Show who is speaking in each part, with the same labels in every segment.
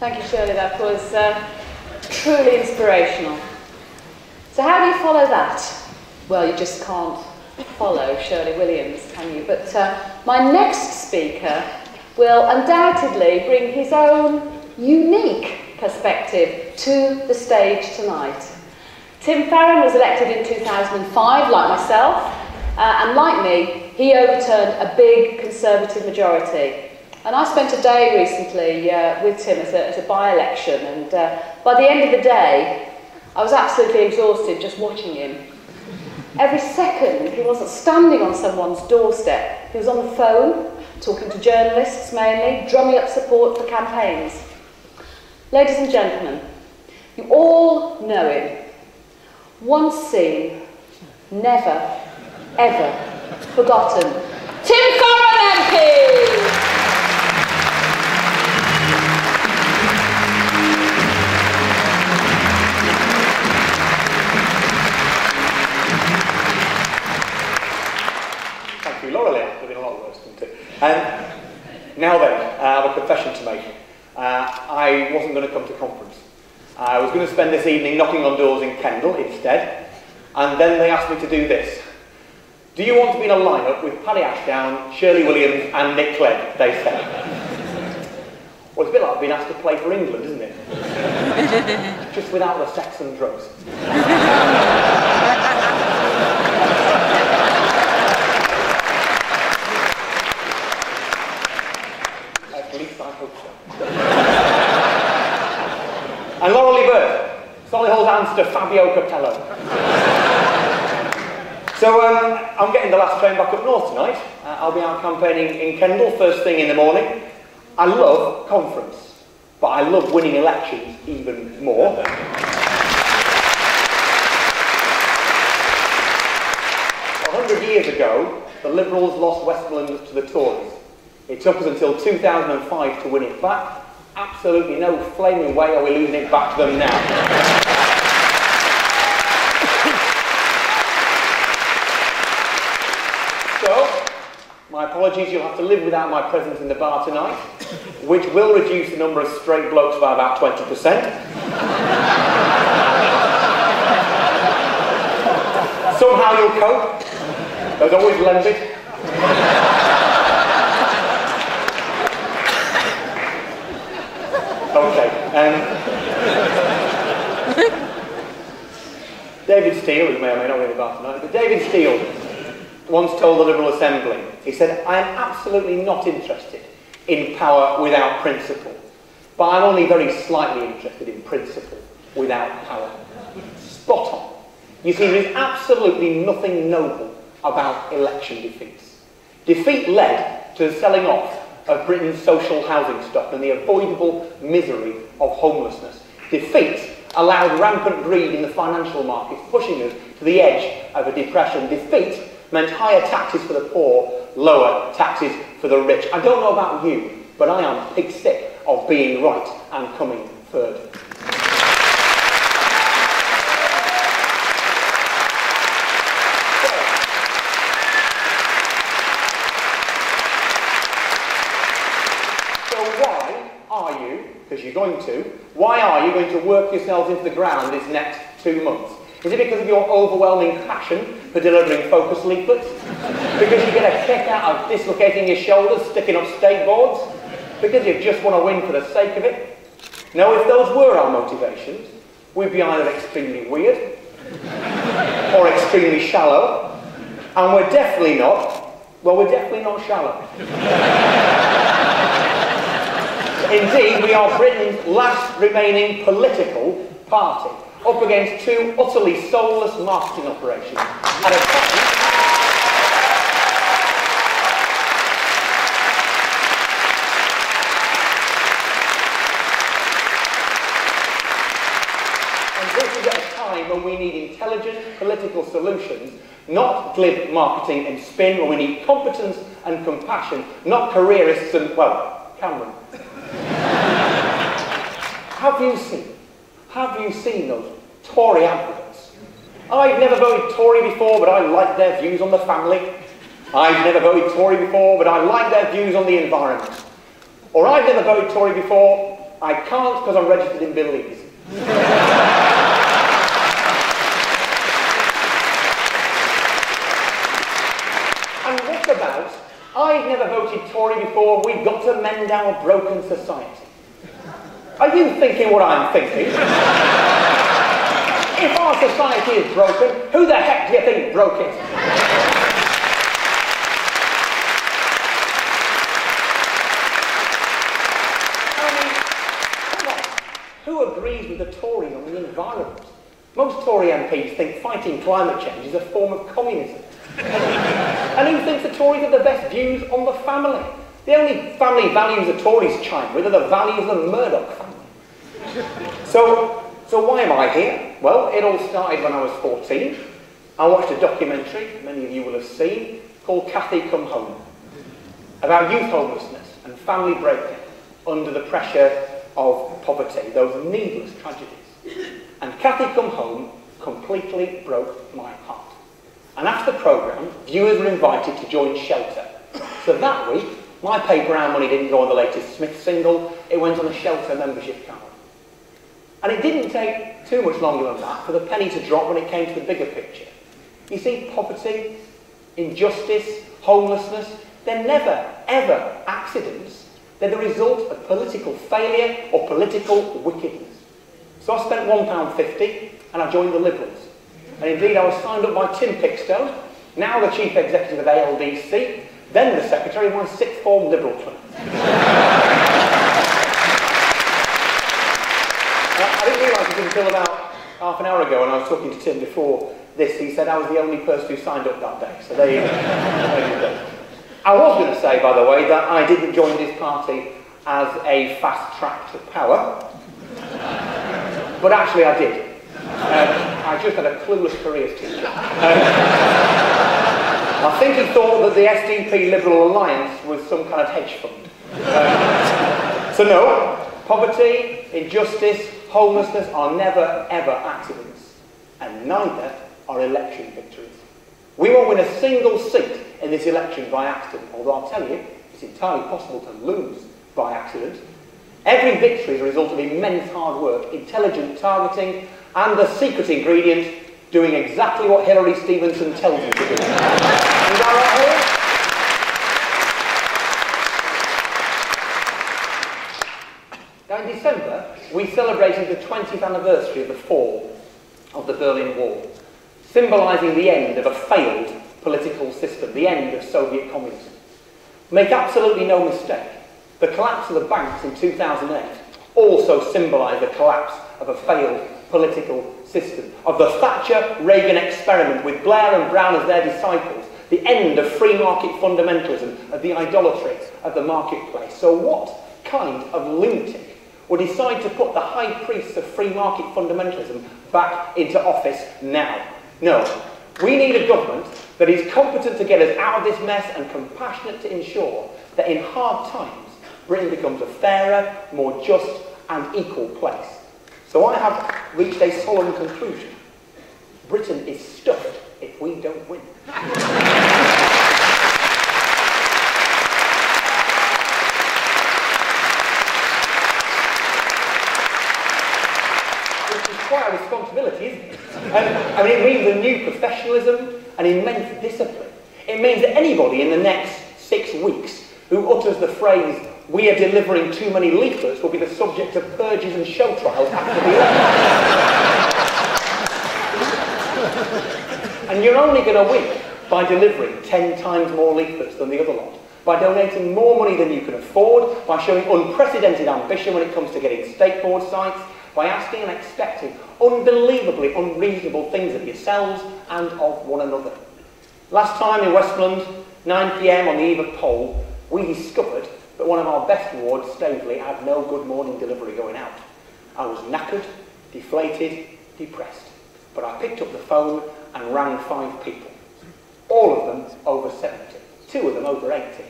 Speaker 1: Thank you, Shirley. That was truly inspirational. So how do you follow that? Well, you just can't follow Shirley Williams, can you? But my next speaker will undoubtedly bring his own unique perspective to the stage tonight. Tim Farron was elected in 2005, like myself, and like me, he overturned a big Conservative majority. And I spent a day recently with Tim as a by-election, and by the end of the day, I was absolutely exhausted just watching him. Every second, he wasn't standing on someone's doorstep. He was on the phone, talking to journalists mainly, drumming up support for campaigns. Ladies and gentlemen, you all know him. Once seen, never, ever forgotten. Tim Farron MP!
Speaker 2: Now then, I have a confession to make. I wasn't going to come to conference. I was going to spend this evening knocking on doors in Kendal instead, and then they asked me to do this. Do you want to be in a lineup with Paddy Ashdown, Shirley Williams and Nick Clegg, they said. Well, it's a bit like being asked to play for England, isn't it? Just without the sex and drugs. And Laurel Bird, Solihull's answer to Fabio Capello. So I'm getting the last train back up north tonight. I'll be out campaigning in Kendal first thing in the morning. I love conference, but I love winning elections even more. 100 years ago, the Liberals lost Westmorland to the Tories. It took us until 2005 to win it back. Absolutely no flaming way are we losing it back to them now. So, my apologies, you'll have to live without my presence in the bar tonight, which will reduce the number of straight blokes by about 20%. Somehow you'll cope. There's always Lembit. Okay. David Steele, who may or may not be in the bar tonight, but David Steele once told the Liberal Assembly, he said, I am absolutely not interested in power without principle, but I'm only very slightly interested in principle without power. Spot on. You see, there is absolutely nothing noble about election defeats. Defeat led to the selling off of Britain's social housing stock and the avoidable misery of homelessness. Defeat allowed rampant greed in the financial markets, pushing us to the edge of a depression. Defeat meant higher taxes for the poor, lower taxes for the rich. I don't know about you, but I am pig sick of being right and coming third. Why are you going to work yourselves into the ground this next 2 months? Is it because of your overwhelming passion for delivering focus leaflets? Because you get a kick out of dislocating your shoulders, sticking up skateboards? Because you just want to win for the sake of it? No, if those were our motivations, we'd be either extremely weird or extremely shallow, and we're definitely not shallow. Indeed, we are Britain's last remaining political party, up against two utterly soulless marketing operations at a time. And this is at a time when we need intelligent political solutions, not glib marketing and spin, when we need competence and compassion, not careerists and, well, Cameron. Have you seen those Tory adverts? I've never voted Tory before, but I like their views on the family. I've never voted Tory before, but I like their views on the environment. Or I've never voted Tory before, I can't because I'm registered in Belize. And what about, I've never voted Tory before, we've got to mend our broken society. Are you thinking what I'm thinking? If our society is broken, who the heck do you think broke it? Who agrees with the Tories on the environment? Most Tory MPs think fighting climate change is a form of communism. And who thinks the Tories have the best views on the family? The only family values the Tories chime with are the values of the Murdoch family. So why am I here? Well, it all started when I was 14. I watched a documentary, many of you will have seen, called Cathy Come Home, about youth homelessness and family breakdown under the pressure of poverty, those needless tragedies. And Cathy Come Home completely broke my heart. And after the programme, viewers were invited to join Shelter. So that week, my paper and money didn't go on the latest Smith single, it went on a Shelter membership card. And it didn't take too much longer than that for the penny to drop when it came to the bigger picture. You see, poverty, injustice, homelessness, they're never, ever accidents. They're the result of political failure or political wickedness. So I spent £1.50 and I joined the Liberals. And indeed I was signed up by Tim Pickstone, now the Chief Executive of ALDC, then the Secretary of my sixth form Liberal club. I didn't realise it until about half an hour ago when I was talking to Tim before this. He said I was the only person who signed up that day. So there you go. I was going to say, by the way, that I didn't join this party as a fast track to power. But actually I did. I just had a clueless careers teacher. I think he thought that the SDP Liberal Alliance was some kind of hedge fund. So no, poverty, injustice, homelessness are never, ever accidents. And neither are election victories. We won't win a single seat in this election by accident, although I'll tell you, it's entirely possible to lose by accident. Every victory is a result of immense hard work, intelligent targeting, and the secret ingredient, doing exactly what Hillary Stevenson tells you to do. Is that right, Hillary? Now in December, we celebrated the 20th anniversary of the fall of the Berlin Wall, symbolising the end of a failed political system, the end of Soviet communism. Make absolutely no mistake, the collapse of the banks in 2008 also symbolised the collapse of a failed political system, of the Thatcher-Reagan experiment with Blair and Brown as their disciples, the end of free market fundamentalism, of the idolatry of the marketplace. So what kind of lunatic would decide to put the high priests of free market fundamentalism back into office now? No, we need a government that is competent to get us out of this mess and compassionate to ensure that in hard times, Britain becomes a fairer, more just and equal place. So I have reached a solemn conclusion. Britain is stuffed if we don't win. Which is quite a responsibility, isn't it? I mean, it means a new professionalism, an immense discipline. It means that anybody in the next 6 weeks who utters the phrase, "We are delivering too many leaflets," will be the subject of purges and show trials after the election. And you're only going to win by delivering 10 times more leaflets than the other lot, by donating more money than you can afford, by showing unprecedented ambition when it comes to getting state board sites, by asking and expecting unbelievably unreasonable things of yourselves and of one another. Last time in Westmorland, 9 PM on the eve of poll, we discovered that one of our best wards, Staveley, had no good morning delivery going out. I was knackered, deflated, depressed. But I picked up the phone and rang 5 people. All of them over 70, 2 of them over 80.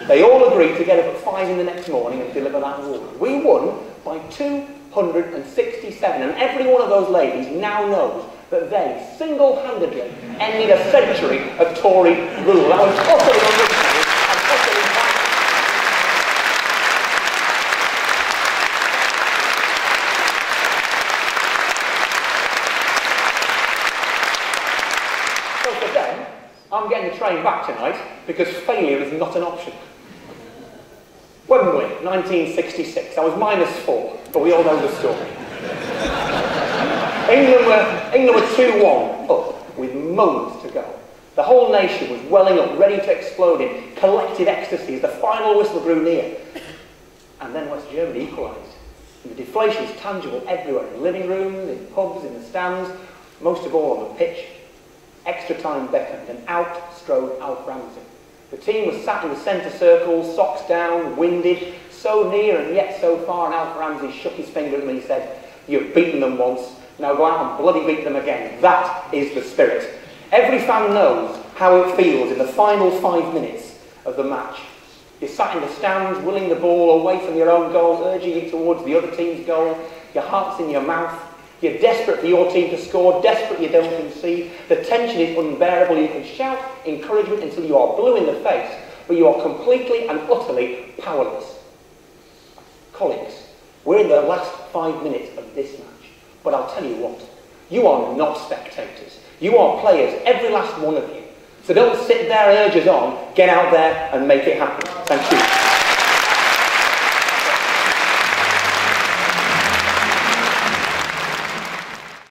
Speaker 2: They all agreed to get up at 5 in the next morning and deliver that ward. We won by 267, and every one of those ladies now knows that they single-handedly ended a century of Tory rule. I was utterly unreasonable and utterly I'm getting the train back tonight because failure is not an option. Wembley, 1966. I was -4, but we all know the story. England were 2-1 up with moments to go. The whole nation was welling up, ready to explode in collective ecstasy as the final whistle grew near. And then West Germany equalised. And the deflation was tangible everywhere, in living rooms, in pubs, in the stands, most of all on the pitch. Extra time beckoned, and out strode Alf Ramsey. The team was sat in the centre circle, socks down, winded, so near and yet so far, and Alf Ramsey shook his finger at me and said, "You've beaten them once, now go out and bloody beat them again." That is the spirit. Every fan knows how it feels in the final 5 minutes of the match. You're sat in the stands, willing the ball away from your own goal, urging it towards the other team's goal. Your heart's in your mouth. You're desperate for your team to score, desperate you don't concede. The tension is unbearable. You can shout encouragement until you are blue in the face, but you are completely and utterly powerless. Colleagues, we're in the last 5 minutes of this match, but I'll tell you what, you are not spectators. You are players, every last one of you. So don't sit there, urge us on, get out there and make it happen. Thank you.